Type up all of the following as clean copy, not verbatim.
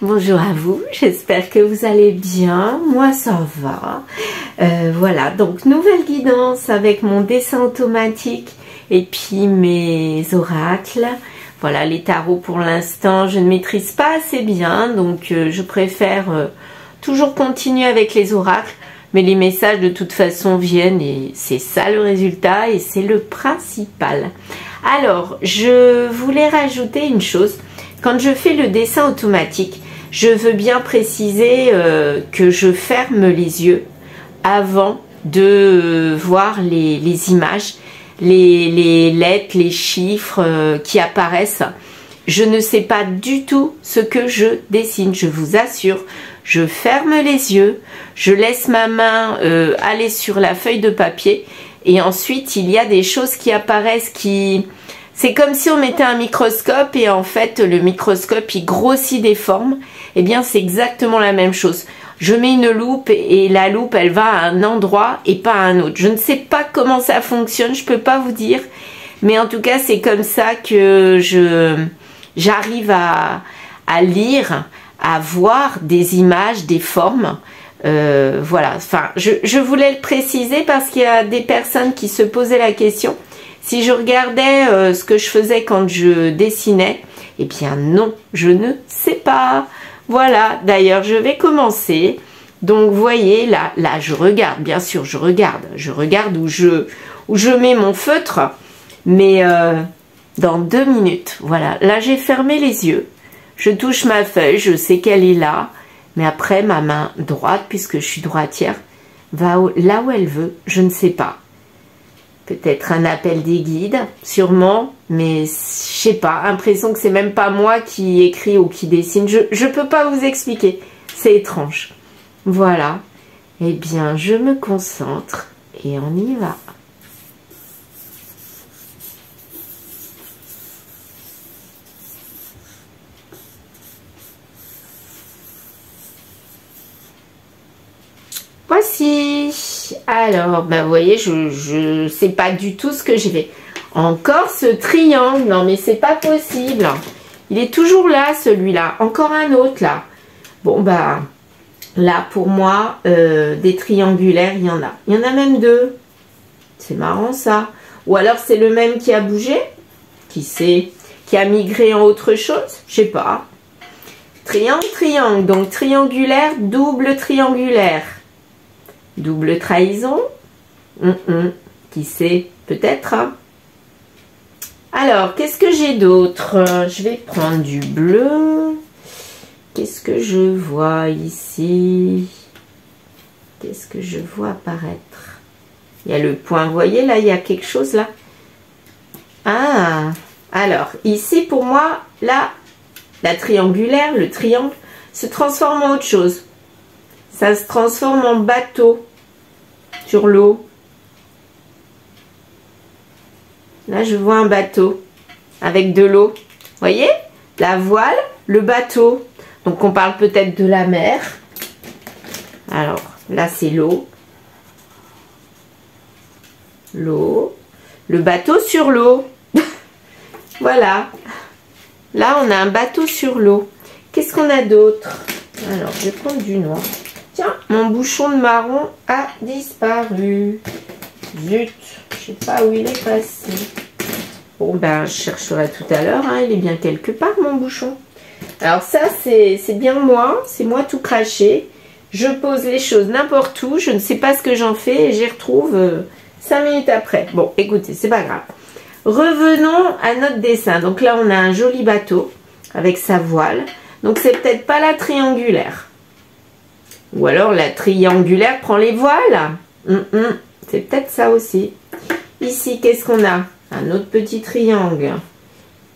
Bonjour à vous, j'espère que vous allez bien, moi ça va. Voilà, donc nouvelle guidance avec mon dessin automatique et puis mes oracles. Voilà, les tarots pour l'instant je ne maîtrise pas assez bien, donc je préfère toujours continuer avec les oracles. Mais les messages de toute façon viennent et c'est ça le résultat et c'est le principal. Alors, je voulais rajouter une chose. Quand je fais le dessin automatique, je veux bien préciser que je ferme les yeux avant de voir les images, les lettres, les chiffres qui apparaissent. Je ne sais pas du tout ce que je dessine, je vous assure. Je ferme les yeux, je laisse ma main aller sur la feuille de papier et ensuite il y a des choses qui apparaissent qui... C'est comme si on mettait un microscope et en fait le microscope il grossit des formes. Eh bien c'est exactement la même chose. Je mets une loupe et la loupe elle va à un endroit et pas à un autre. Je ne sais pas comment ça fonctionne, je peux pas vous dire. Mais en tout cas c'est comme ça que j'arrive à lire, à voir des images, des formes. Voilà, enfin je voulais le préciser parce qu'il y a des personnes qui se posaient la question. Si je regardais ce que je faisais quand je dessinais, eh bien non, je ne sais pas. Voilà, d'ailleurs je vais commencer. Donc vous voyez, là je regarde, bien sûr je regarde où je mets mon feutre. Mais dans 2 minutes, voilà, là j'ai fermé les yeux. Je touche ma feuille, je sais qu'elle est là. Mais après ma main droite, puisque je suis droitière, va là où elle veut, je ne sais pas. Peut-être un appel des guides, sûrement, mais je sais pas, impression que c'est même pas moi qui écris ou qui dessine. Je peux pas vous expliquer, c'est étrange. Voilà, eh bien je me concentre et on y va. Voici. Alors, ben vous voyez, je sais pas du tout ce que je vais. Encore ce triangle. Non, mais c'est pas possible. Il est toujours là, celui-là. Encore un autre, là. Bon, bah, là, pour moi, des triangulaires, il y en a. Il y en a même 2. C'est marrant, ça. Ou alors, c'est le même qui a bougé. Qui sait? Qui a migré en autre chose? Je sais pas. Triangle, triangle. Donc, triangulaire, double triangulaire. Double trahison, qui sait, peut-être. Hein. Alors, qu'est-ce que j'ai d'autre? Je vais prendre du bleu. Qu'est-ce que je vois ici? Qu'est-ce que je vois apparaître? Il y a le point, vous voyez, là, il y a quelque chose, là. Ah, alors, ici, pour moi, là, la triangulaire, le triangle, se transforme en autre chose. Ça se transforme en bateau sur l'eau. Là, je vois un bateau avec de l'eau. Vous voyez? La voile, le bateau. Donc, on parle peut-être de la mer. Alors, là, c'est l'eau. L'eau. Le bateau sur l'eau. Voilà. Là, on a un bateau sur l'eau. Qu'est-ce qu'on a d'autre? Alors, je vais prendre du noir. Tiens, mon bouchon de marron a disparu. Zut, je sais pas où il est passé. Bon, ben, je chercherai tout à l'heure. Hein, il est bien quelque part, mon bouchon. Alors ça, c'est bien moi. C'est moi tout craché. Je pose les choses n'importe où. Je ne sais pas ce que j'en fais et j'y retrouve 5 minutes après. Bon, écoutez, c'est pas grave. Revenons à notre dessin. Donc là, on a un joli bateau avec sa voile. Donc, c'est peut-être pas la triangulaire. Ou alors la triangulaire prend les voiles. C'est peut-être ça aussi. Ici, qu'est-ce qu'on a? Un autre petit triangle.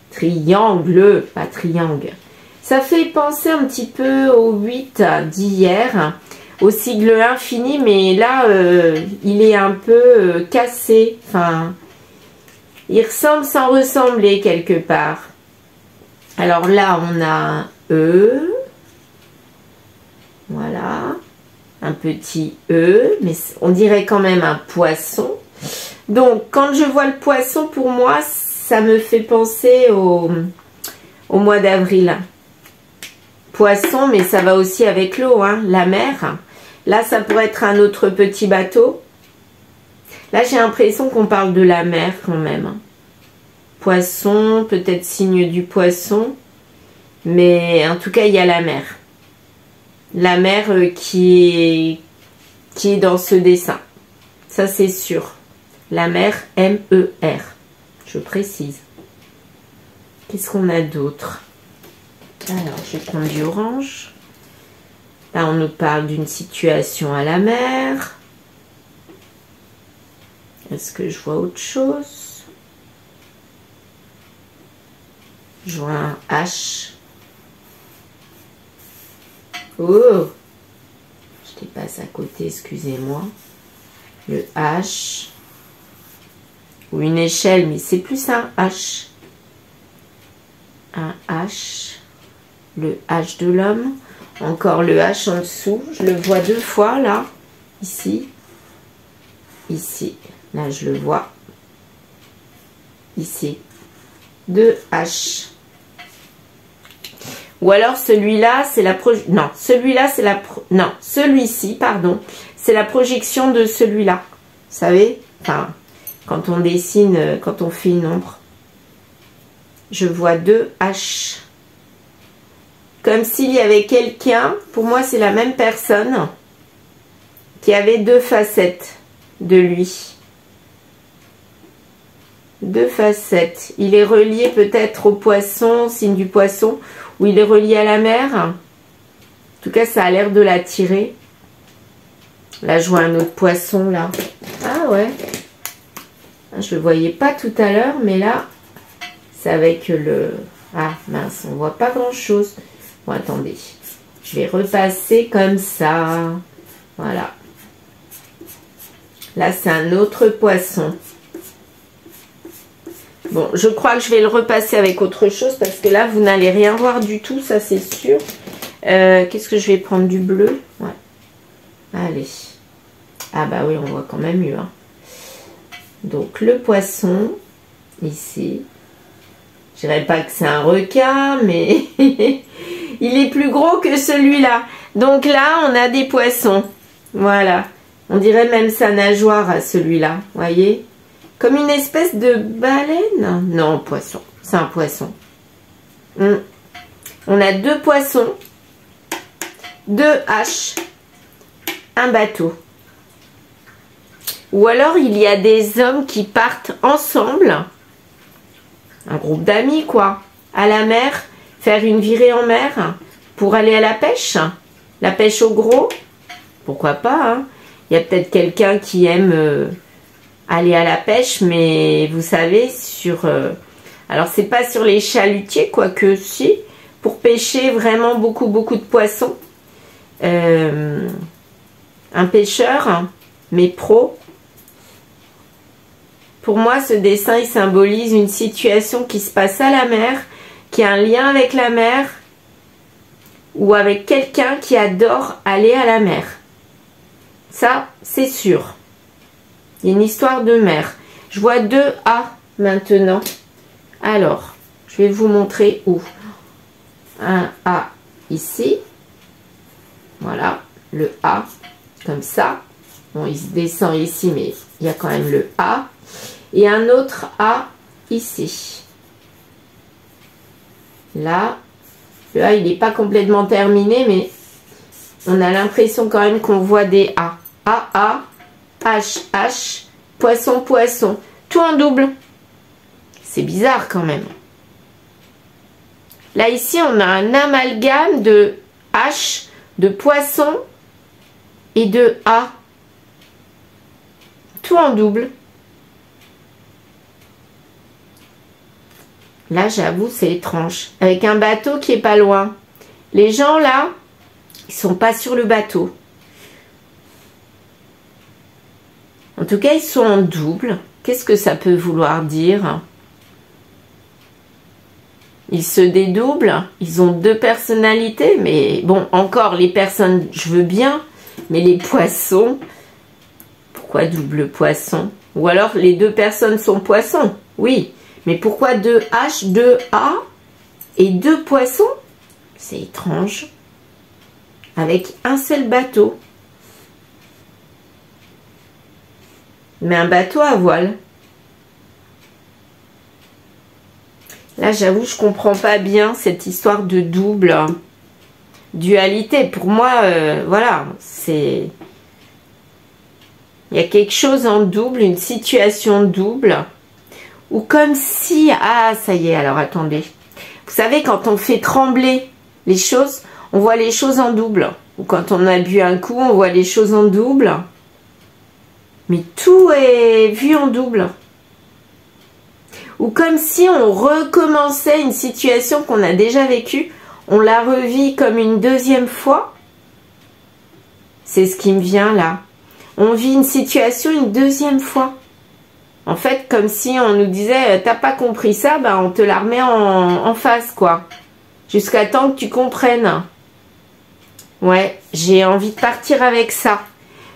Triangle, pas triangle. Ça fait penser un petit peu au 8 d'hier, au sigle infini, mais là, il est un peu cassé. Enfin, il ressemble sans ressembler quelque part. Alors là, on a un E. Voilà, un petit E, mais on dirait quand même un poisson. Donc, quand je vois le poisson, pour moi, ça me fait penser au mois d'avril. Poisson, mais ça va aussi avec l'eau, hein, la mer. Là, ça pourrait être un autre petit bateau. Là, j'ai l'impression qu'on parle de la mer quand même. Poisson, peut-être signe du poisson. Mais en tout cas, il y a la mer. La mer qui est dans ce dessin. Ça, c'est sûr. La mer, M-E-R. Je précise. Qu'est-ce qu'on a d'autre? Alors, je vais prendre du orange. Là, on nous parle d'une situation à la mer. Est-ce que je vois autre chose? Je vois un H. Oh! Je dépasse à côté, excusez-moi. Le H. Ou une échelle, mais c'est plus un H. Un H. Le H de l'homme. Encore le H en dessous. Je le vois deux fois, là. Ici. Ici. Là, je le vois. Ici. Deux H. Ou alors celui-là, c'est la projection. Non, celui-là, c'est la non, celui-ci, pardon, c'est la projection de celui-là. Vous savez, enfin, quand on dessine, quand on fait une ombre, je vois deux H. Comme s'il y avait quelqu'un, pour moi, c'est la même personne qui avait deux facettes de lui. Deux facettes. Il est relié peut-être au poisson, signe du poisson, ou il est relié à la mer. En tout cas, ça a l'air de l'attirer. Là, je vois un autre poisson, là. Ah ouais. Je le voyais pas tout à l'heure, mais là, c'est avec le... Ah, mince, on voit pas grand-chose. Bon, attendez. Je vais repasser comme ça. Voilà. Là, c'est un autre poisson. Bon, je crois que je vais le repasser avec autre chose parce que là, vous n'allez rien voir du tout, ça c'est sûr. Qu'est-ce que je vais prendre? Du bleu? Ouais. Allez. Ah bah oui, on voit quand même mieux. Hein. Donc, le poisson, ici. Je dirais pas que c'est un requin, mais il est plus gros que celui-là. Donc là, on a des poissons. Voilà. On dirait même sa nageoire à celui-là, voyez? Comme une espèce de baleine? Non, poisson. C'est un poisson. On a deux poissons, deux haches, un bateau. Ou alors, il y a des hommes qui partent ensemble, un groupe d'amis, quoi, à la mer, faire une virée en mer pour aller à la pêche au gros. Pourquoi pas, hein? Il y a peut-être quelqu'un qui aime... aller à la pêche, mais vous savez, sur... alors, c'est pas sur les chalutiers, quoique si, pour pêcher vraiment beaucoup de poissons. Un pêcheur, mais pro. Pour moi, ce dessin, il symbolise une situation qui se passe à la mer, qui a un lien avec la mer, ou avec quelqu'un qui adore aller à la mer. Ça, c'est sûr. Il y a une histoire de mer. Je vois deux A maintenant. Alors, je vais vous montrer où. Un A ici. Voilà, le A, comme ça. Bon, il se descend ici, mais il y a quand même le A. Et un autre A ici. Là, le A, il n'est pas complètement terminé, mais on a l'impression quand même qu'on voit des A. A, A. H, H, poisson, poisson. Tout en double. C'est bizarre quand même. Là, ici, on a un amalgame de H, de poisson et de A. Tout en double. Là, j'avoue, c'est étrange. Avec un bateau qui est pas loin. Les gens, là, ils sont pas sur le bateau. En tout cas, ils sont en double. Qu'est-ce que ça peut vouloir dire? Ils se dédoublent. Ils ont deux personnalités. Mais bon, encore, les personnes, je veux bien. Mais les poissons... Pourquoi double poisson? Ou alors, les deux personnes sont poissons. Oui. Mais pourquoi deux H, deux A et deux poissons? C'est étrange. Avec un seul bateau. Mais un bateau à voile. Là, j'avoue, je comprends pas bien cette histoire de double. Dualité. Pour moi, voilà, c'est... Il y a quelque chose en double, une situation double. Ou comme si... Ah, ça y est, alors attendez. Vous savez, quand on fait trembler les choses, on voit les choses en double. Ou quand on a bu un coup, on voit les choses en double. Mais tout est vu en double. Ou comme si on recommençait une situation qu'on a déjà vécue, on la revit comme une deuxième fois. C'est ce qui me vient là. On vit une situation une deuxième fois. En fait, comme si on nous disait, t'as pas compris ça, ben on te la remet en face, quoi. Jusqu'à temps que tu comprennes. Ouais, j'ai envie de partir avec ça.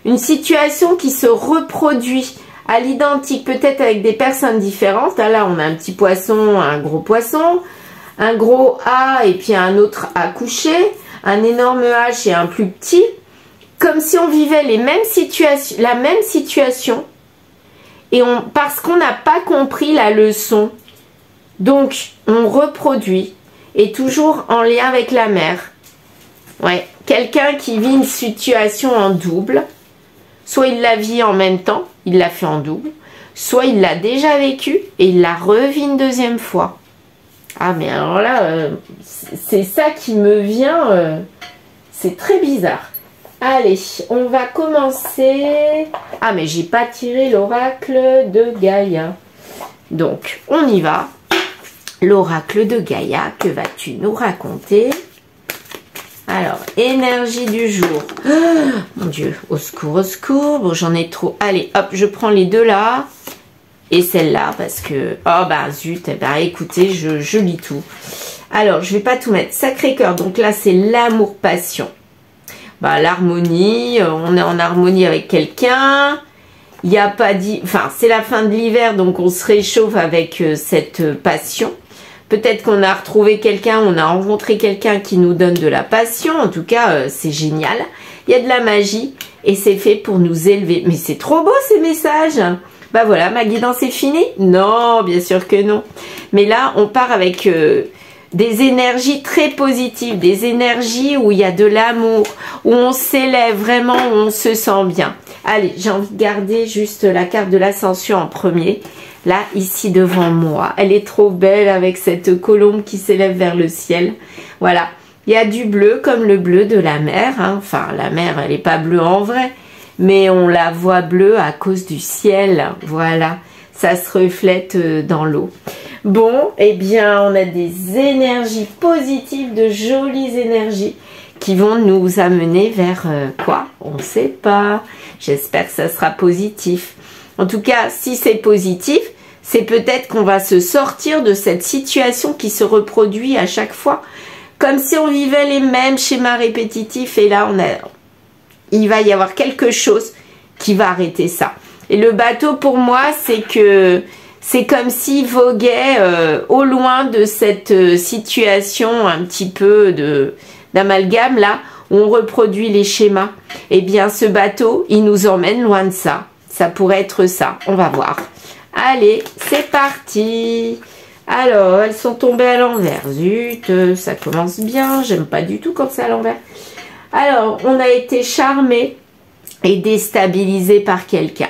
Une situation qui se reproduit à l'identique, peut-être avec des personnes différentes. Là, on a un petit poisson, un gros poisson, un gros A et puis un autre A couché, un énorme H et un plus petit. Comme si on vivait les mêmes situations, la même situation. Et parce qu'on n'a pas compris la leçon. Donc, on reproduit. Et toujours en lien avec la mer. Ouais, quelqu'un qui vit une situation en double. Soit il la vit en même temps, il l'a fait en double. Soit il l'a déjà vécu et il la revit une deuxième fois. Ah, mais alors là, c'est ça qui me vient. C'est très bizarre. Allez, on va commencer. Ah, mais j'ai pas tiré l'oracle de Gaïa. Donc, on y va. L'oracle de Gaïa, que vas-tu nous raconter? Alors, énergie du jour. Oh, mon Dieu, au secours, au secours. Bon, j'en ai trop. Allez, hop, je prends les deux là. Et celle-là, parce que... Oh, bah, zut. Bah, écoutez, je lis tout. Alors, je vais pas tout mettre. Sacré-Cœur, donc là, c'est l'amour-passion. Bah, l'harmonie, on est en harmonie avec quelqu'un. Il n'y a pas dit... Enfin, c'est la fin de l'hiver, donc on se réchauffe avec cette passion. Peut-être qu'on a retrouvé quelqu'un, on a rencontré quelqu'un qui nous donne de la passion. En tout cas, c'est génial. Il y a de la magie et c'est fait pour nous élever. Mais c'est trop beau ces messages. Bah voilà, ma guidance est finie? Non, bien sûr que non. Mais là, on part avec des énergies très positives, des énergies où il y a de l'amour, où on s'élève vraiment, où on se sent bien. Allez, j'ai envie de garder juste la carte de l'ascension en premier. Là, ici devant moi. Elle est trop belle avec cette colombe qui s'élève vers le ciel. Voilà. Il y a du bleu comme le bleu de la mer. Hein. Enfin, la mer, elle n'est pas bleue en vrai. Mais on la voit bleue à cause du ciel. Voilà. Ça se reflète dans l'eau. Bon, eh bien, on a des énergies positives, de jolies énergies qui vont nous amener vers quoi? On ne sait pas. J'espère que ça sera positif. En tout cas, si c'est positif, c'est peut-être qu'on va se sortir de cette situation qui se reproduit à chaque fois. Comme si on vivait les mêmes schémas répétitifs. Et là, il va y avoir quelque chose qui va arrêter ça. Et le bateau, pour moi, c'est que c'est comme s'il voguait au loin de cette situation un petit peu d'amalgame là, où on reproduit les schémas. Eh bien, ce bateau, il nous emmène loin de ça. Ça pourrait être ça. On va voir. Allez, c'est parti. Alors, elles sont tombées à l'envers. Zut, ça commence bien. J'aime pas du tout quand c'est à l'envers. Alors, on a été charmé et déstabilisé par quelqu'un.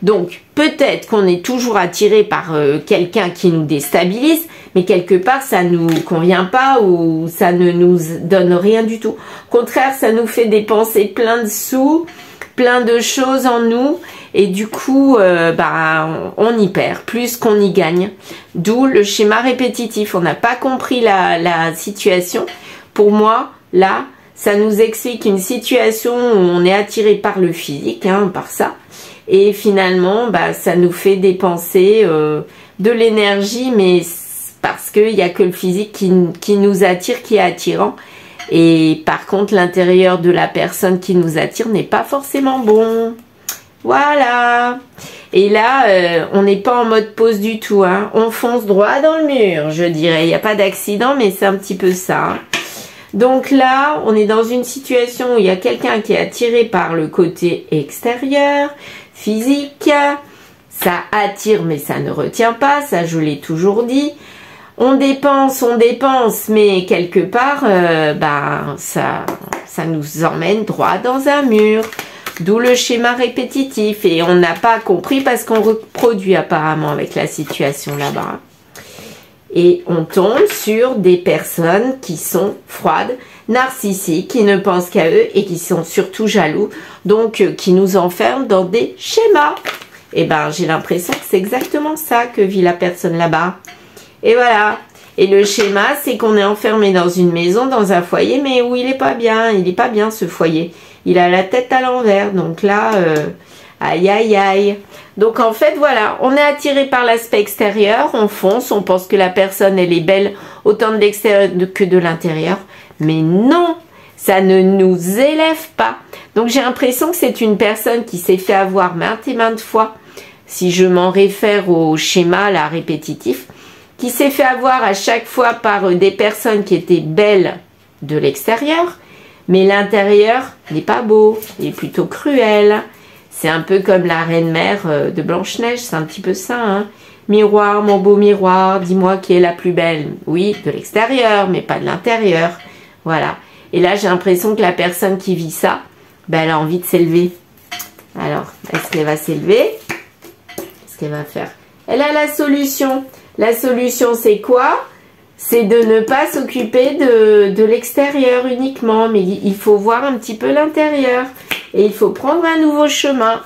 Donc, peut-être qu'on est toujours attiré par quelqu'un qui nous déstabilise, mais quelque part, ça nous convient pas ou ça ne nous donne rien du tout. Au contraire, ça nous fait dépenser plein de sous, plein de choses en nous. Et du coup, on y perd plus qu'on y gagne. D'où le schéma répétitif. On n'a pas compris la situation. Pour moi, là, ça nous explique une situation où on est attiré par le physique, hein, par ça. Et finalement, ça nous fait dépenser de l'énergie, mais parce qu'il n'y a que le physique qui nous attire, qui est attirant. Et par contre, l'intérieur de la personne qui nous attire n'est pas forcément bon. Voilà. Et là, on n'est pas en mode pause du tout. Hein. On fonce droit dans le mur, je dirais. Il n'y a pas d'accident, mais c'est un petit peu ça. Hein. Donc là, on est dans une situation où il y a quelqu'un qui est attiré par le côté extérieur, physique. Ça attire, mais ça ne retient pas. Ça, je l'ai toujours dit. On dépense, mais quelque part, ça nous emmène droit dans un mur. D'où le schéma répétitif. Et on n'a pas compris parce qu'on reproduit apparemment avec la situation là-bas. Et on tombe sur des personnes qui sont froides, narcissiques, qui ne pensent qu'à eux et qui sont surtout jaloux. Donc, qui nous enferment dans des schémas. Et ben, j'ai l'impression que c'est exactement ça que vit la personne là-bas. Et voilà. Et le schéma, c'est qu'on est enfermé dans une maison, dans un foyer, mais où il n'est pas bien. Il n'est pas bien, ce foyer. Il a la tête à l'envers. Donc là, aïe, aïe, aïe. Donc en fait, voilà, on est attiré par l'aspect extérieur, on fonce, on pense que la personne, elle est belle autant de l'extérieur que de l'intérieur. Mais non, ça ne nous élève pas. Donc j'ai l'impression que c'est une personne qui s'est fait avoir maintes et maintes fois, si je m'en réfère au schéma là répétitif, qui s'est fait avoir à chaque fois par des personnes qui étaient belles de l'extérieur, mais l'intérieur n'est pas beau, il est plutôt cruel. C'est un peu comme la reine-mère de Blanche-Neige, c'est un petit peu ça, hein. Miroir, mon beau miroir, dis-moi qui est la plus belle. Oui, de l'extérieur, mais pas de l'intérieur. Voilà. Et là, j'ai l'impression que la personne qui vit ça, ben, elle a envie de s'élever. Alors, est-ce qu'elle va s'élever? Qu'est-ce qu'elle va faire? Elle a la solution. La solution, c'est quoi? C'est de ne pas s'occuper de l'extérieur uniquement, mais il faut voir un petit peu l'intérieur. Et il faut prendre un nouveau chemin.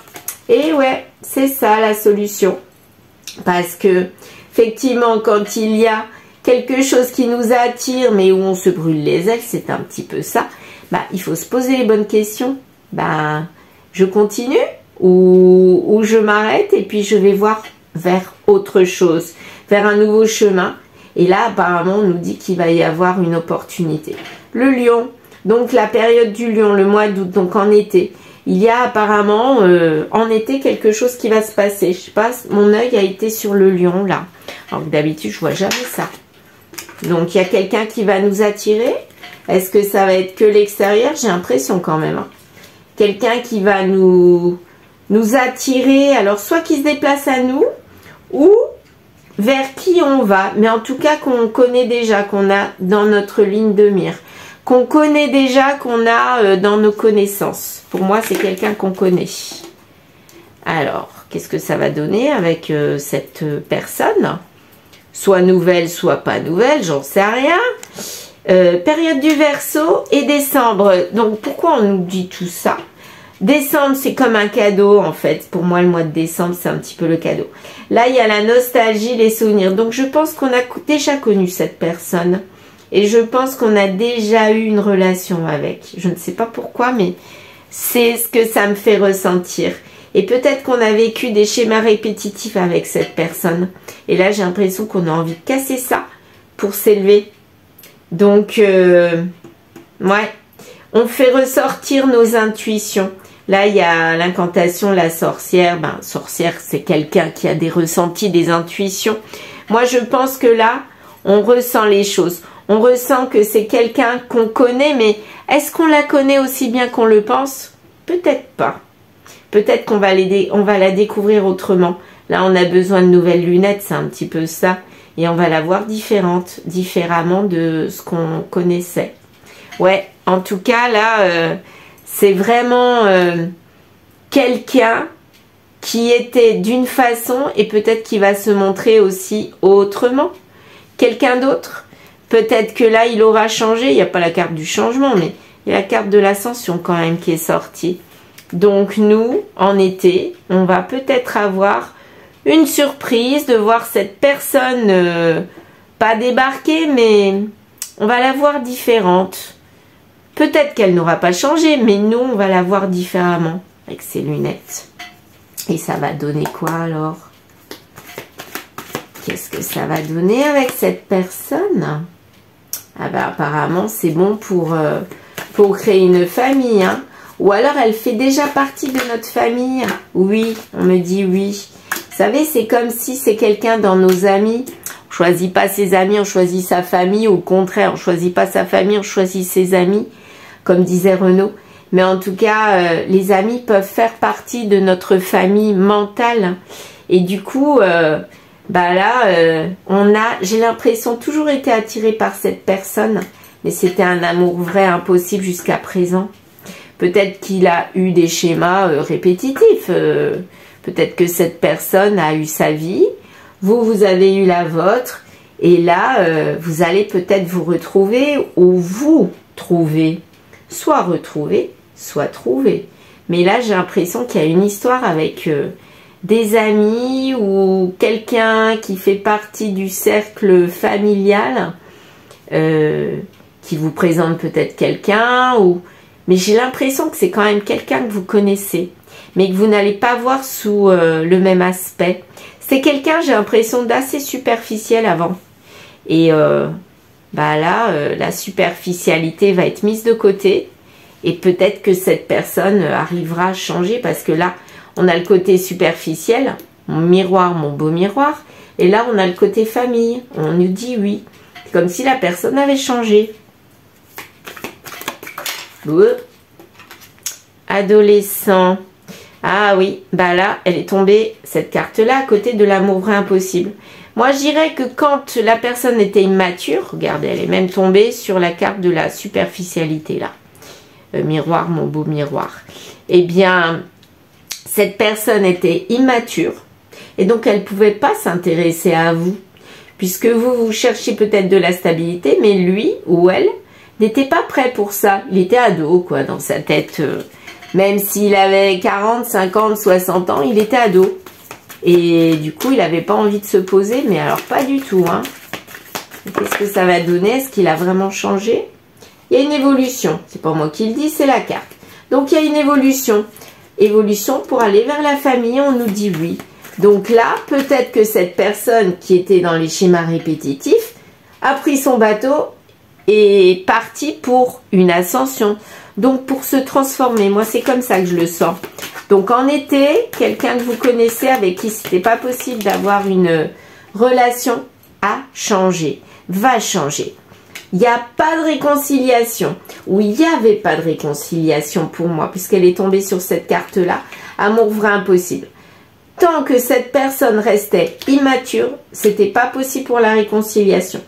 Et ouais, c'est ça la solution. Parce que, effectivement, quand il y a quelque chose qui nous attire, mais où on se brûle les ailes, c'est un petit peu ça. Bah, il faut se poser les bonnes questions. Bah, je continue ou je m'arrête et puis je vais voir vers autre chose, vers un nouveau chemin. Et là, apparemment, on nous dit qu'il va y avoir une opportunité. Le lion. Donc la période du lion, le mois d'août, donc en été, il y a apparemment en été quelque chose qui va se passer. Je sais pas, mon œil a été sur le lion là. Alors que d'habitude, je vois jamais ça. Donc il y a quelqu'un qui va nous attirer. Est-ce que ça va être que l'extérieur? J'ai l'impression quand même. Hein. Quelqu'un qui va nous attirer, alors soit qui se déplace à nous, ou vers qui on va. Mais en tout cas qu'on connaît déjà, qu'on a dans notre ligne de mire. Qu'on connaît déjà, qu'on a dans nos connaissances. Pour moi, c'est quelqu'un qu'on connaît. Alors, qu'est-ce que ça va donner avec cette personne? Soit nouvelle, soit pas nouvelle, j'en sais rien. Période du Verseau et décembre. Donc, pourquoi on nous dit tout ça? Décembre, c'est comme un cadeau, en fait. Pour moi, le mois de décembre, c'est un petit peu le cadeau. Là, il y a la nostalgie, les souvenirs. Donc, je pense qu'on a déjà connu cette personne. Et je pense qu'on a déjà eu une relation avec. Je ne sais pas pourquoi, mais c'est ce que ça me fait ressentir. Et peut-être qu'on a vécu des schémas répétitifs avec cette personne. Et là, j'ai l'impression qu'on a envie de casser ça pour s'élever. Donc, ouais, on fait ressortir nos intuitions. Là, il y a l'incantation, la sorcière. Ben, sorcière, c'est quelqu'un qui a des ressentis, des intuitions. Moi, je pense que là, on ressent les choses. On ressent que c'est quelqu'un qu'on connaît, mais est-ce qu'on la connaît aussi bien qu'on le pense? Peut-être pas. Peut-être qu'on va, la découvrir autrement. Là, on a besoin de nouvelles lunettes, c'est un petit peu ça. Et on va la voir différemment de ce qu'on connaissait. Ouais, en tout cas, là, c'est vraiment quelqu'un qui était d'une façon et peut-être qui va se montrer aussi autrement. Quelqu'un d'autre? Peut-être que là, il aura changé. Il n'y a pas la carte du changement, mais il y a la carte de l'ascension quand même qui est sortie. Donc nous, en été, on va peut-être avoir une surprise de voir cette personne pas débarquer, mais on va la voir différente. Peut-être qu'elle n'aura pas changé, mais nous, on va la voir différemment avec ses lunettes. Et ça va donner quoi alors? Qu'est-ce que ça va donner avec cette personne? Ah ben apparemment c'est bon pour créer une famille, hein. Ou alors elle fait déjà partie de notre famille. Oui, on me dit oui. Vous savez, c'est comme si c'est quelqu'un dans nos amis. choisit pas ses amis, on choisit sa famille. Au contraire, on choisit pas sa famille, on choisit ses amis, comme disait Renaud. Mais en tout cas, les amis peuvent faire partie de notre famille mentale. Et du coup, bah là, j'ai l'impression, toujours été attiré par cette personne. Mais c'était un amour vrai, impossible jusqu'à présent. Peut-être qu'il a eu des schémas répétitifs. Peut-être que cette personne a eu sa vie. Vous avez eu la vôtre. Et là, vous allez peut-être vous retrouver ou vous trouver. Soit retrouver, soit trouver. Mais là, j'ai l'impression qu'il y a une histoire avec des amis ou quelqu'un qui fait partie du cercle familial qui vous présente peut-être quelqu'un ou... Mais j'ai l'impression que c'est quand même quelqu'un que vous connaissez, mais que vous n'allez pas voir sous le même aspect. C'est quelqu'un, j'ai l'impression, d'assez superficiel avant. Et bah là, la superficialité va être mise de côté. Et peut-être que cette personne arrivera à changer parce que là, on a le côté superficiel, mon miroir, mon beau miroir. Et là, on a le côté famille. On nous dit oui. C'est comme si la personne avait changé. Adolescent. Ah oui, bah là, elle est tombée, cette carte-là, à côté de l'amour vrai impossible. Moi, je dirais que quand la personne était immature, regardez, elle est même tombée sur la carte de la superficialité, là. Miroir, mon beau miroir. Eh bien, cette personne était immature, et donc elle ne pouvait pas s'intéresser à vous, puisque vous cherchiez peut-être de la stabilité, mais lui ou elle n'était pas prêt pour ça. Il était ado, quoi, dans sa tête. Même s'il avait 40, 50, 60 ans, il était ado. Et du coup, il n'avait pas envie de se poser, mais alors pas du tout. Hein. Qu'est-ce que ça va donner? Est-ce qu'il a vraiment changé? Il y a une évolution. C'est pas moi qui le dis, c'est la carte. Donc, il y a une évolution. Évolution pour aller vers la famille, on nous dit oui. Donc là, peut-être que cette personne qui était dans les schémas répétitifs a pris son bateau et est partie pour une ascension. Donc, pour se transformer. Moi, c'est comme ça que je le sens. Donc, en été, quelqu'un que vous connaissez avec qui c'était pas possible d'avoir une relation a changé, va changer. Il n'y a pas de réconciliation. Ou il n'y avait pas de réconciliation pour moi, puisqu'elle est tombée sur cette carte-là. Amour vrai impossible. Tant que cette personne restait immature, c'était pas possible pour la réconciliation.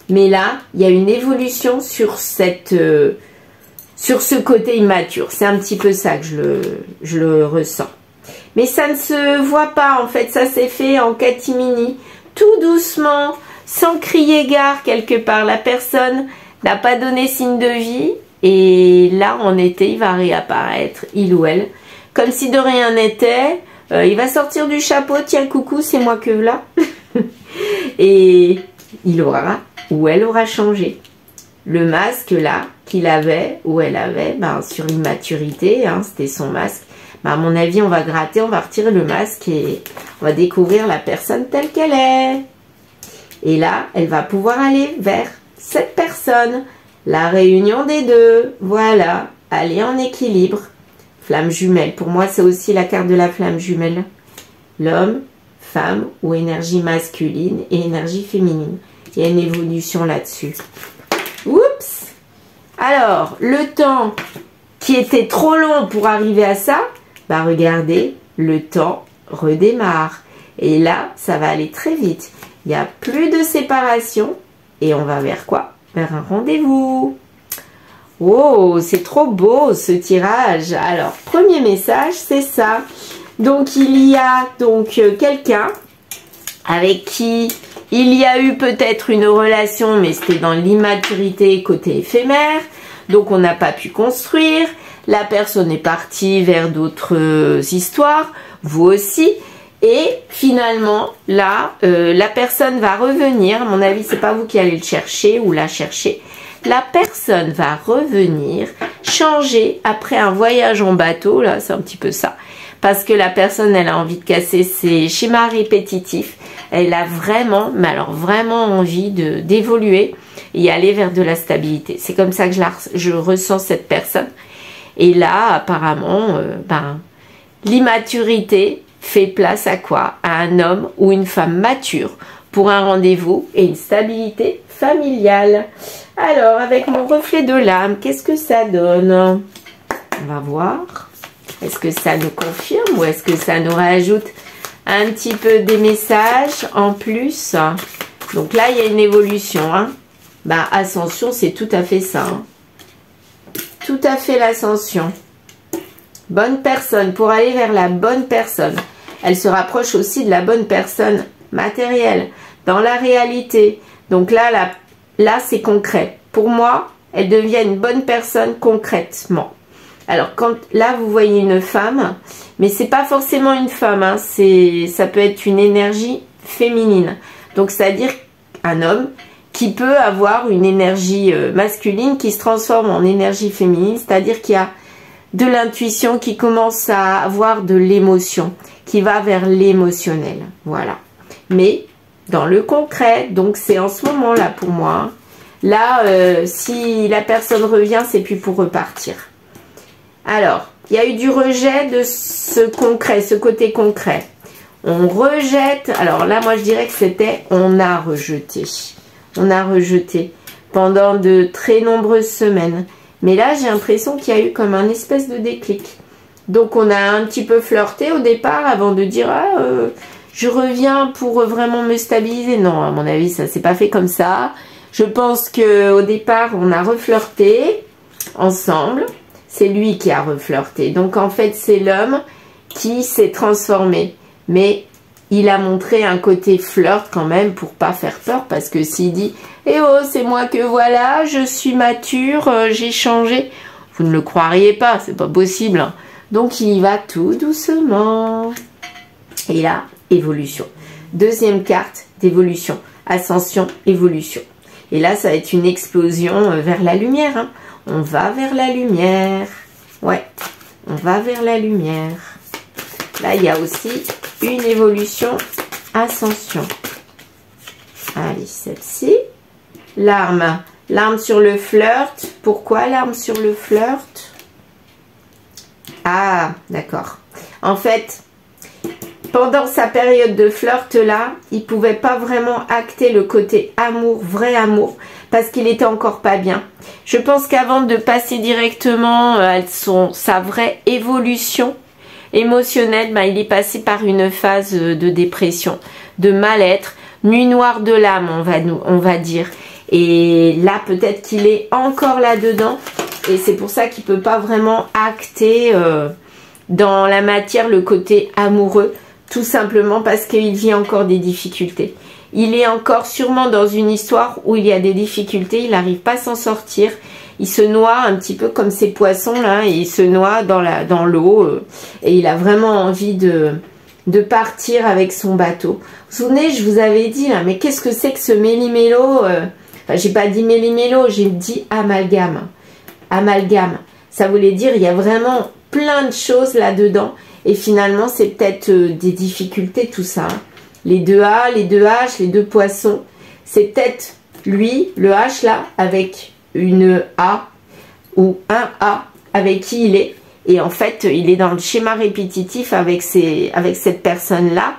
Mais là, il y a une évolution sur cette... sur ce côté immature. C'est un petit peu ça que je le ressens. Mais ça ne se voit pas, en fait. Ça s'est fait en catimini, tout doucement, sans crier gare quelque part. La personne n'a pas donné signe de vie. Et là, en été, il va réapparaître, il ou elle. Comme si de rien n'était. Il va sortir du chapeau. Tiens, coucou, c'est moi que là. Et il aura, ou elle aura changé. Le masque là qu'il avait ou elle avait, ben, sur l'immaturité, hein, c'était son masque. Ben, à mon avis, on va gratter, on va retirer le masque et on va découvrir la personne telle qu'elle est. Et là, elle va pouvoir aller vers cette personne. La réunion des deux, voilà, aller en équilibre. Flamme jumelle, pour moi, c'est aussi la carte de la flamme jumelle. L'homme, femme ou énergie masculine et énergie féminine. Il y a une évolution là-dessus. Oups! Alors, le temps qui était trop long pour arriver à ça, bah regardez, le temps redémarre. Et là, ça va aller très vite. Il n'y a plus de séparation. Et on va vers quoi? Vers un rendez-vous. Oh, c'est trop beau ce tirage. Alors, premier message, c'est ça. Donc, il y a donc quelqu'un avec qui il y a eu peut-être une relation, mais c'était dans l'immaturité côté éphémère. Donc, on n'a pas pu construire. La personne est partie vers d'autres histoires. Vous aussi. Et finalement, là, la personne va revenir. À mon avis, c'est pas vous qui allez le chercher ou la chercher. La personne va revenir, changer après un voyage en bateau. Là, c'est un petit peu ça. Parce que la personne, elle a envie de casser ses schémas répétitifs. Elle a vraiment, mais alors vraiment envie d'évoluer et aller vers de la stabilité. C'est comme ça que je ressens cette personne. Et là, apparemment, l'immaturité fait place à quoi? À un homme ou une femme mature pour un rendez-vous et une stabilité familiale. Alors, avec mon reflet de l'âme, qu'est-ce que ça donne? On va voir. Est-ce que ça nous confirme ou est-ce que ça nous rajoute un petit peu des messages en plus? Donc là, il y a une évolution. Hein. Bah, ascension, c'est tout à fait ça. Hein. Tout à fait l'ascension. Bonne personne, pour aller vers la bonne personne. Elle se rapproche aussi de la bonne personne matérielle, dans la réalité. Donc là c'est concret. Pour moi, elle devient une bonne personne concrètement. Alors, là, vous voyez une femme, mais c'est pas forcément une femme. Hein, ça peut être une énergie féminine. Donc, c'est-à-dire un homme qui peut avoir une énergie masculine qui se transforme en énergie féminine, c'est-à-dire qu'il y a de l'intuition, qui commence à avoir de l'émotion, qui va vers l'émotionnel, voilà. Mais dans le concret, donc c'est en ce moment-là pour moi. Là, si la personne revient, c'est plus pour repartir. Alors, il y a eu du rejet de ce concret, ce côté concret. On rejette, alors là, moi je dirais que c'était on a rejeté. On a rejeté pendant de très nombreuses semaines. Mais là, j'ai l'impression qu'il y a eu comme un espèce de déclic. Donc, on a un petit peu flirté au départ avant de dire « je reviens pour vraiment me stabiliser ». Non, à mon avis, ça s'est pas fait comme ça. Je pense qu'au départ, on a reflirté ensemble. C'est lui qui a reflirté. Donc, en fait, c'est l'homme qui s'est transformé. Mais il a montré un côté flirt quand même pour pas faire peur. Parce que s'il dit « eh oh, c'est moi que voilà, je suis mature, j'ai changé », vous ne le croiriez pas, c'est pas possible. Hein. Donc, il y va tout doucement. Et là, évolution. Deuxième carte d'évolution. Ascension, évolution. Et là, ça va être une explosion vers la lumière. Hein. On va vers la lumière. Ouais, on va vers la lumière. Là, il y a aussi une évolution, ascension. Allez, celle-ci. L'arme. L'arme sur le flirt. Pourquoi l'arme sur le flirt? Ah, d'accord. En fait, pendant sa période de flirt là, il pouvait pas vraiment acter le côté amour, vrai amour, parce qu'il était encore pas bien. Je pense qu'avant de passer directement à sa vraie évolution émotionnelle, il est passé par une phase de dépression, de mal-être, nuit noire de l'âme, on va dire. Et là, peut-être qu'il est encore là-dedans. Et c'est pour ça qu'il ne peut pas vraiment acter dans la matière le côté amoureux. Tout simplement parce qu'il vit encore des difficultés. Il est encore sûrement dans une histoire où il y a des difficultés. Il n'arrive pas à s'en sortir. Il se noie un petit peu comme ces poissons là. Et il se noie dans l'eau. Et il a vraiment envie de partir avec son bateau. Vous vous souvenez, je vous avais dit là, mais qu'est-ce que c'est que ce méli-mélo Enfin, j'ai pas dit méli-mélo, j'ai dit amalgame. Amalgame. Ça voulait dire il y a vraiment plein de choses là-dedans. Et finalement, c'est peut-être des difficultés, tout ça. Hein. Les deux A, les deux H, les deux poissons. C'est peut-être lui, le H là, avec une A ou un A avec qui il est. Et en fait, il est dans le schéma répétitif avec cette personne-là.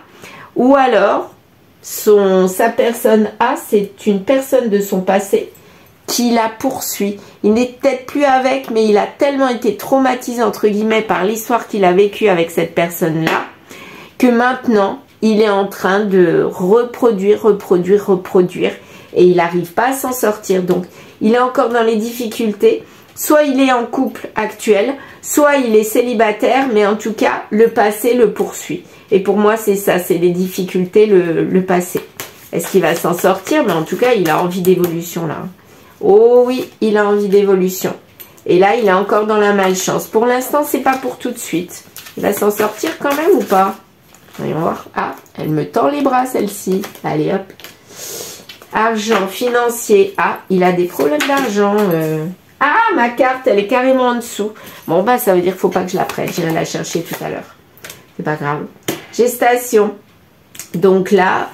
Ou alors, sa personne A, c'est une personne de son passé qui la poursuit. Il n'est peut-être plus avec, mais il a tellement été traumatisé, entre guillemets, par l'histoire qu'il a vécue avec cette personne-là, que maintenant, il est en train de reproduire, et il n'arrive pas à s'en sortir. Donc, il est encore dans les difficultés. Soit il est en couple actuel, soit il est célibataire, mais en tout cas, le passé le poursuit. Et pour moi, c'est ça, c'est les difficultés, le passé. Est-ce qu'il va s'en sortir? Mais en tout cas, il a envie d'évolution là. Oh oui, il a envie d'évolution. Et là, il est encore dans la malchance. Pour l'instant, c'est pas pour tout de suite. Il va s'en sortir quand même ou pas? Voyons voir. Ah, elle me tend les bras, celle-ci. Allez, hop. Argent, financier. Ah, il a des problèmes d'argent. Ah, ma carte, elle est carrément en dessous. Bon, bah, ça veut dire qu'il ne faut pas que je la prenne. J'irai la chercher tout à l'heure. C'est pas grave. Gestation. Donc là,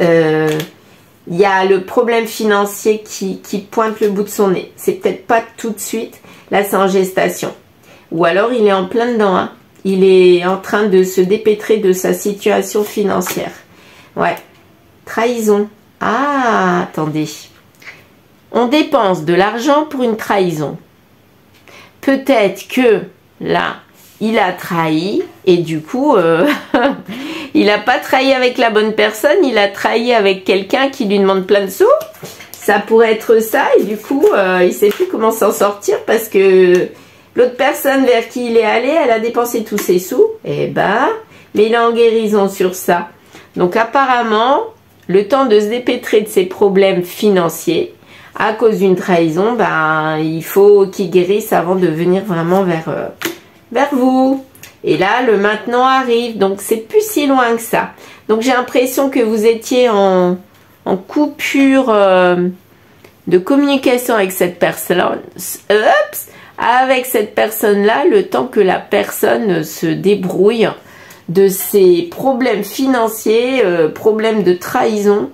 il y a le problème financier qui pointe le bout de son nez. C'est peut-être pas tout de suite. Là, c'est en gestation. Ou alors, il est en plein dedans. Hein. Il est en train de se dépêtrer de sa situation financière. Ouais. Trahison. Ah, attendez. On dépense de l'argent pour une trahison. Peut-être que là, il a trahi et du coup, il n'a pas trahi avec la bonne personne, il a trahi avec quelqu'un qui lui demande plein de sous. Ça pourrait être ça et du coup, il ne sait plus comment s'en sortir parce que l'autre personne vers qui il est allé, elle a dépensé tous ses sous. Et ben, mais il est en guérison sur ça. Donc apparemment, le temps de se dépêtrer de ses problèmes financiers, à cause d'une trahison, ben, il faut qu'il guérisse avant de venir vraiment vers vous. Et là, le maintenant arrive, donc c'est plus si loin que ça. Donc j'ai l'impression que vous étiez en coupure de communication avec cette personne. Avec cette personne-là, le temps que la personne se débrouille de ses problèmes financiers, problèmes de trahison.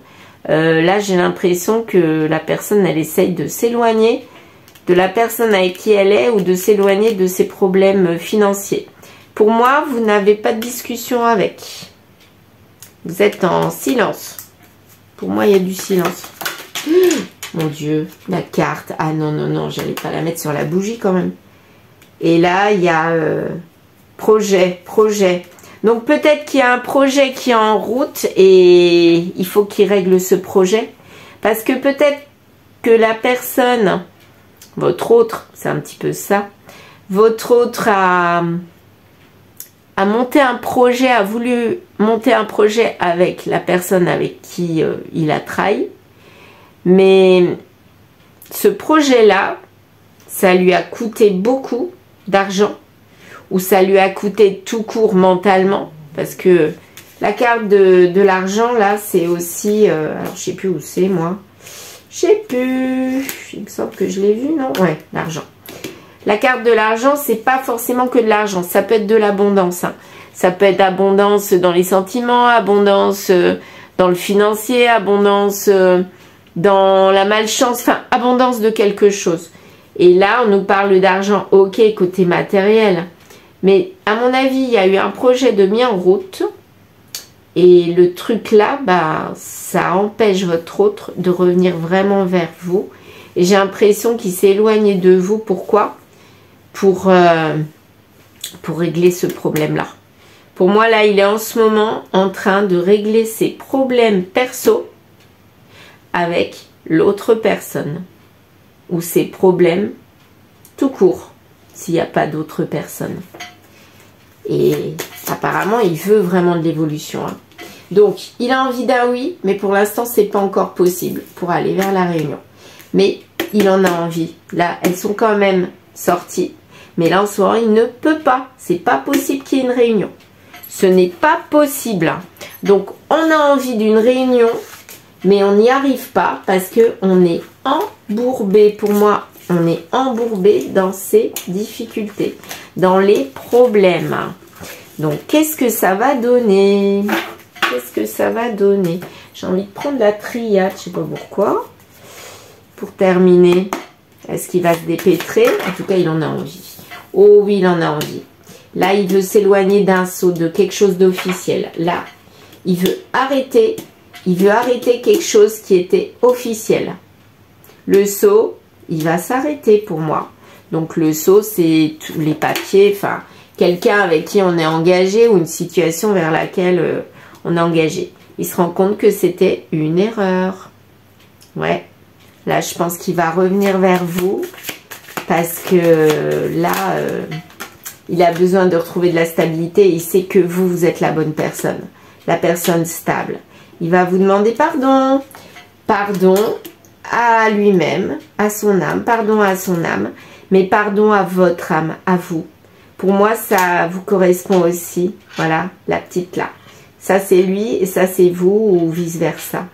Là, j'ai l'impression que la personne, elle essaye de s'éloigner de la personne avec qui elle est ou de s'éloigner de ses problèmes financiers. Pour moi, vous n'avez pas de discussion avec. Vous êtes en silence. Pour moi, il y a du silence. Mon Dieu, la carte. Ah non, non, non, j'allais pas la mettre sur la bougie quand même. Et là, il y a projet. Donc peut-être qu'il y a un projet qui est en route et il faut qu'il règle ce projet. Parce que peut-être que la personne, votre autre, c'est un petit peu ça, votre autre a monté un projet, a voulu monter un projet avec la personne avec qui il a trahi. Mais ce projet-là, ça lui a coûté beaucoup d'argent. Ou ça lui a coûté tout court mentalement, parce que la carte de l'argent, là, c'est aussi... alors, je sais plus où c'est, moi. Je sais plus. Il me semble que je l'ai vu, non? Ouais, l'argent. La carte de l'argent, c'est pas forcément que de l'argent. Ça peut être de l'abondance. Hein. Ça peut être abondance dans les sentiments, abondance dans le financier, abondance dans la malchance, enfin, abondance de quelque chose. Et là, on nous parle d'argent, ok, côté matériel. Mais à mon avis, il y a eu un projet de mis en route. Et le truc là, bah, ça empêche votre autre de revenir vraiment vers vous. Et j'ai l'impression qu'il s'est éloigné de vous. Pourquoi? Pour régler ce problème-là. Pour moi, là, il est en ce moment en train de régler ses problèmes perso avec l'autre personne. Ou ses problèmes tout court, s'il n'y a pas d'autre personne. Et apparemment, il veut vraiment de l'évolution. Hein. Donc, il a envie d'un oui, mais pour l'instant, c'est pas encore possible pour aller vers la réunion. Mais il en a envie. Là, elles sont quand même sorties. Mais là, en ce moment, il ne peut pas. C'est pas possible qu'il y ait une réunion. Ce n'est pas possible. Donc, on a envie d'une réunion, mais on n'y arrive pas parce qu'on est embourbé. Pour moi, on est embourbé dans ces difficultés, dans les problèmes. Donc, qu'est-ce que ça va donner? Qu'est-ce que ça va donner? J'ai envie de prendre la triade, je ne sais pas pourquoi. Pour terminer, est-ce qu'il va se dépêtrer? En tout cas, il en a envie. Oh oui, il en a envie. Là, il veut s'éloigner d'un saut, de quelque chose d'officiel. Là, il veut arrêter quelque chose qui était officiel. Le saut, il va s'arrêter pour moi. Donc le saut, c'est tous les papiers, enfin, quelqu'un avec qui on est engagé ou une situation vers laquelle on est engagé. Il se rend compte que c'était une erreur. Ouais. Là, je pense qu'il va revenir vers vous parce que là, il a besoin de retrouver de la stabilité et il sait que vous, vous êtes la bonne personne. La personne stable. Il va vous demander pardon. Pardon à lui-même, à son âme, pardon à son âme, mais pardon à votre âme, à vous. Pour moi, ça vous correspond aussi. Voilà, la petite là. Ça, c'est lui et ça, c'est vous ou vice-versa.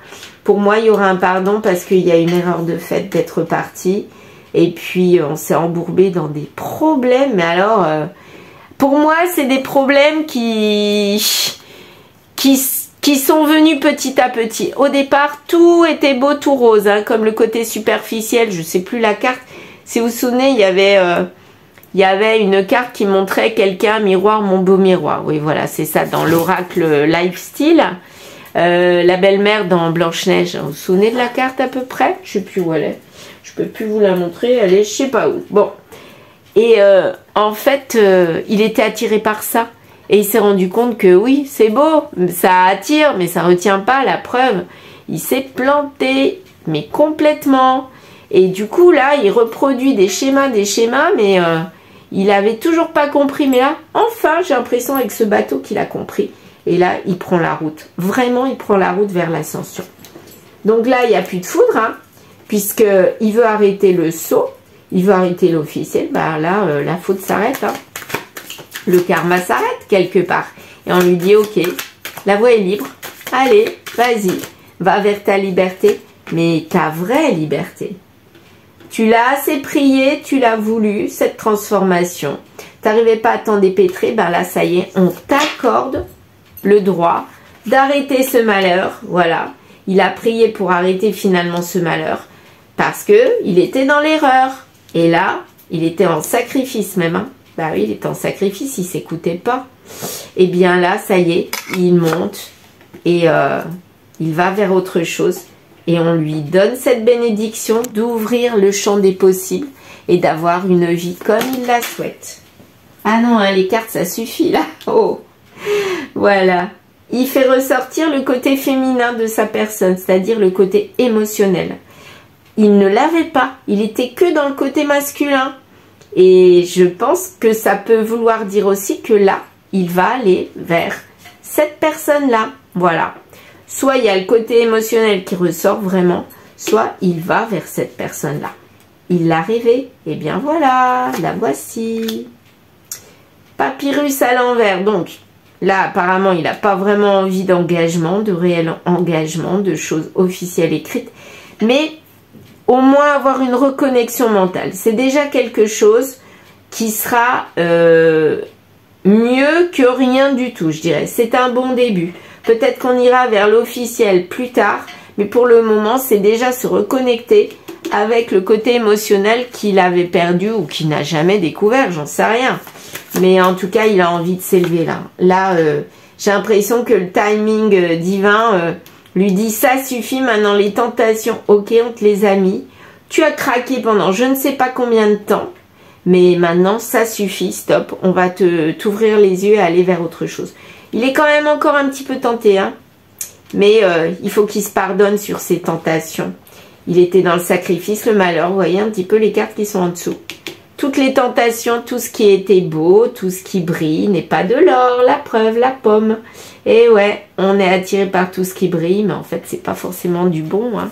Pour moi, il y aura un pardon parce qu'il y a une erreur de fait d'être parti. Et puis, on s'est embourbé dans des problèmes. Mais alors, pour moi, c'est des problèmes qui sont venus petit à petit. Au départ, tout était beau, tout rose, hein, comme le côté superficiel. Je ne sais plus la carte. Si vous vous souvenez, il y avait une carte qui montrait quelqu'un, miroir, mon beau miroir. Oui, voilà, c'est ça, dans l'oracle Lifestyle. La belle-mère dans Blanche-Neige. Vous vous souvenez de la carte à peu près? Je sais plus où elle est. Je peux plus vous la montrer. Elle est je sais pas où. Bon. Et en fait, il était attiré par ça. Et il s'est rendu compte que oui, c'est beau, ça attire, mais ça retient pas. La preuve, il s'est planté, mais complètement. Et du coup, là, il reproduit des schémas, mais il avait toujours pas compris. Mais là, enfin, j'ai l'impression avec ce bateau qu'il a compris. Et là, il prend la route. Vraiment, il prend la route vers l'ascension. Donc là, il n'y a plus de foudre, hein, puisqu'il veut arrêter le saut, il veut arrêter l'officiel. Bah là, la faute s'arrête, hein. Le karma s'arrête quelque part. Et on lui dit, ok, la voie est libre. Allez, vas-y, va vers ta liberté, mais ta vraie liberté. Tu l'as assez prié, tu l'as voulu, cette transformation. Tu n'arrivais pas à t'en dépêtrer, ben là, ça y est, on t'accorde le droit d'arrêter ce malheur. Voilà, il a prié pour arrêter finalement ce malheur parce qu'il était dans l'erreur. Et là, il était en sacrifice même, hein. Bah oui, il était en sacrifice, il ne s'écoutait pas. Et bien là, ça y est, il monte et il va vers autre chose. Et on lui donne cette bénédiction d'ouvrir le champ des possibles et d'avoir une vie comme il la souhaite. Ah non, hein, les cartes, ça suffit là. Oh, voilà. Il fait ressortir le côté féminin de sa personne, c'est-à-dire le côté émotionnel. Il ne l'avait pas, il était que dans le côté masculin. Et je pense que ça peut vouloir dire aussi que là, il va aller vers cette personne-là. Voilà. Soit il y a le côté émotionnel qui ressort vraiment, soit il va vers cette personne-là. Il l'a rêvé. Et bien voilà, la voici. Papyrus à l'envers. Donc là, apparemment, il n'a pas vraiment envie d'engagement, de réel engagement, de choses officielles écrites. Mais au moins avoir une reconnexion mentale. C'est déjà quelque chose qui sera mieux que rien du tout, je dirais. C'est un bon début. Peut-être qu'on ira vers l'officiel plus tard, mais pour le moment, c'est déjà se reconnecter avec le côté émotionnel qu'il avait perdu ou qu'il n'a jamais découvert, j'en sais rien. Mais en tout cas, il a envie de s'élever là. Là, j'ai l'impression que le timing divin lui dit ça suffit maintenant les tentations, ok on te les a mis, tu as craqué pendant je ne sais pas combien de temps, mais maintenant ça suffit, stop, on va t'ouvrir les yeux et aller vers autre chose. Il est quand même encore un petit peu tenté, hein, mais il faut qu'il se pardonne sur ses tentations. Il était dans le sacrifice, le malheur, vous voyez un petit peu les cartes qui sont en dessous. Toutes les tentations, tout ce qui était beau, tout ce qui brille n'est pas de l'or, la preuve, la pomme. Et ouais, on est attiré par tout ce qui brille, mais en fait, c'est pas forcément du bon, hein.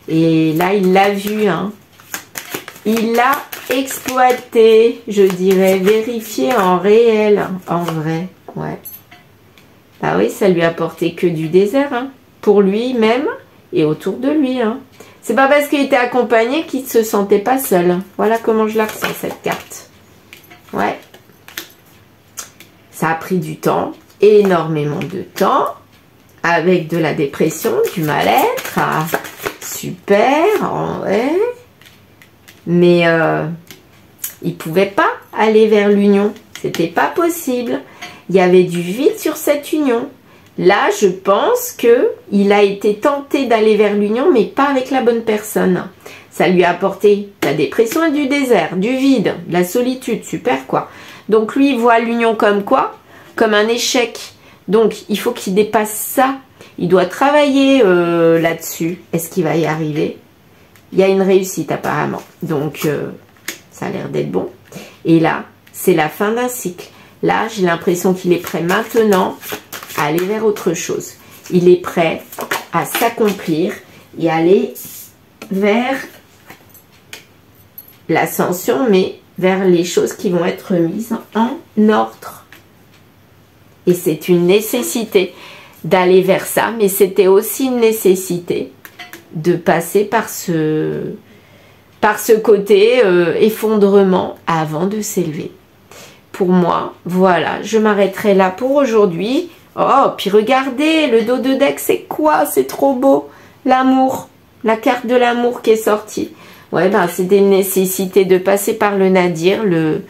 Et là, il l'a vu, hein. Il l'a exploité, je dirais, vérifié en réel, en vrai, ouais. Bah oui, ça lui a apporté que du désert, hein, pour lui-même et autour de lui, hein. C'est pas parce qu'il était accompagné qu'il ne se sentait pas seul. Voilà comment je la ressens, cette carte. Ouais. Ça a pris du temps, énormément de temps, avec de la dépression, du mal-être. Ah, super, ouais. Mais il ne pouvait pas aller vers l'union. C'était pas possible. Il y avait du vide sur cette union. Là, je pense qu'il a été tenté d'aller vers l'union, mais pas avec la bonne personne. Ça lui a apporté la dépression et du désert, du vide, de la solitude, super quoi. Donc lui, il voit l'union comme quoi? Comme un échec. Donc, il faut qu'il dépasse ça. Il doit travailler là-dessus. Est-ce qu'il va y arriver? Il y a une réussite apparemment. Donc, ça a l'air d'être bon. Et là, c'est la fin d'un cycle. Là, j'ai l'impression qu'il est prêt maintenant à aller vers autre chose. Il est prêt à s'accomplir et aller vers l'ascension, mais vers les choses qui vont être mises en ordre. Et c'est une nécessité d'aller vers ça, mais c'était aussi une nécessité de passer par ce côté effondrement avant de s'élever. Pour moi, voilà, je m'arrêterai là pour aujourd'hui. Oh, puis regardez, le dos de deck, c'est quoi? C'est trop beau. L'amour, la carte de l'amour qui est sortie. Ouais, ben, c'est des nécessités de passer par le nadir, le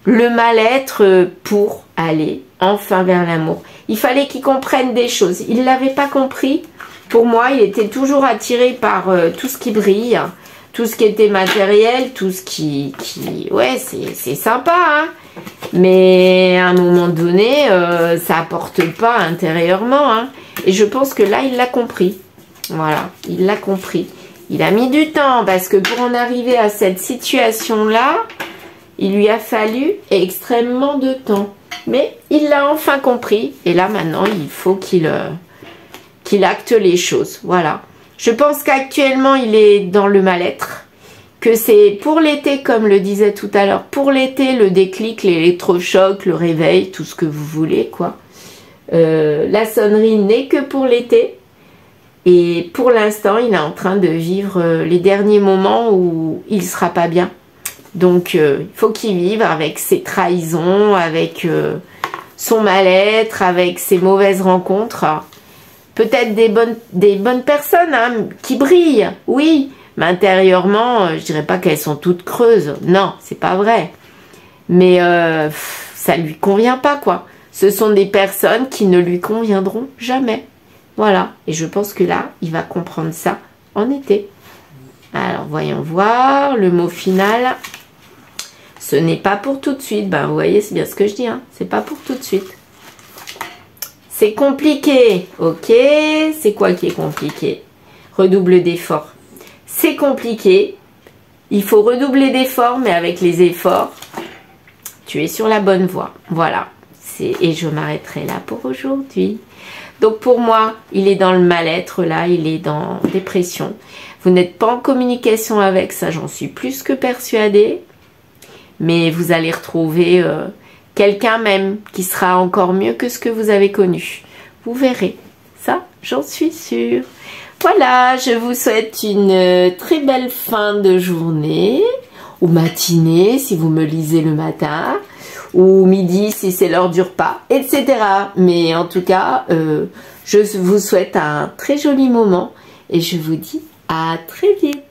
mal-être pour aller enfin vers l'amour. Il fallait qu'il comprenne des choses. Il ne l'avait pas compris. Pour moi, il était toujours attiré par tout ce qui brille, tout ce qui était matériel, tout ce qui ouais, c'est sympa, hein. Mais à un moment donné, ça apporte pas intérieurement, hein. Et je pense que là, il l'a compris. Voilà, il l'a compris. Il a mis du temps parce que pour en arriver à cette situation-là, il lui a fallu extrêmement de temps. Mais il l'a enfin compris. Et là, maintenant, il faut qu'il acte les choses. Voilà. Je pense qu'actuellement, il est dans le mal-être. Que c'est pour l'été, comme le disait tout à l'heure, pour l'été, le déclic, l'électrochoc, le réveil, tout ce que vous voulez, quoi. La sonnerie n'est que pour l'été. Et pour l'instant, il est en train de vivre les derniers moments où il ne sera pas bien. Donc, il faut qu'il vive avec ses trahisons, avec son mal-être, avec ses mauvaises rencontres. Peut-être des bonnes personnes, hein, qui brillent, oui. Mais intérieurement, je dirais pas qu'elles sont toutes creuses. Non, c'est pas vrai. Mais ça lui convient pas, quoi. Ce sont des personnes qui ne lui conviendront jamais. Voilà. Et je pense que là, il va comprendre ça en été. Alors, voyons voir. Le mot final. Ce n'est pas pour tout de suite. Ben, vous voyez, c'est bien ce que je dis, hein. C'est pas pour tout de suite. C'est compliqué. Ok. C'est quoi qui est compliqué? Redouble d'efforts. C'est compliqué. Il faut redoubler d'efforts, mais avec les efforts, tu es sur la bonne voie. Voilà. Et je m'arrêterai là pour aujourd'hui. Donc pour moi, il est dans le mal-être là, il est dans dépression. Vous n'êtes pas en communication avec ça, j'en suis plus que persuadée. Mais vous allez retrouver quelqu'un même qui sera encore mieux que ce que vous avez connu. Vous verrez. Ça, j'en suis sûre. Voilà, je vous souhaite une très belle fin de journée, ou matinée si vous me lisez le matin, ou midi si c'est l'heure du repas, etc. Mais en tout cas, je vous souhaite un très joli moment et je vous dis à très vite.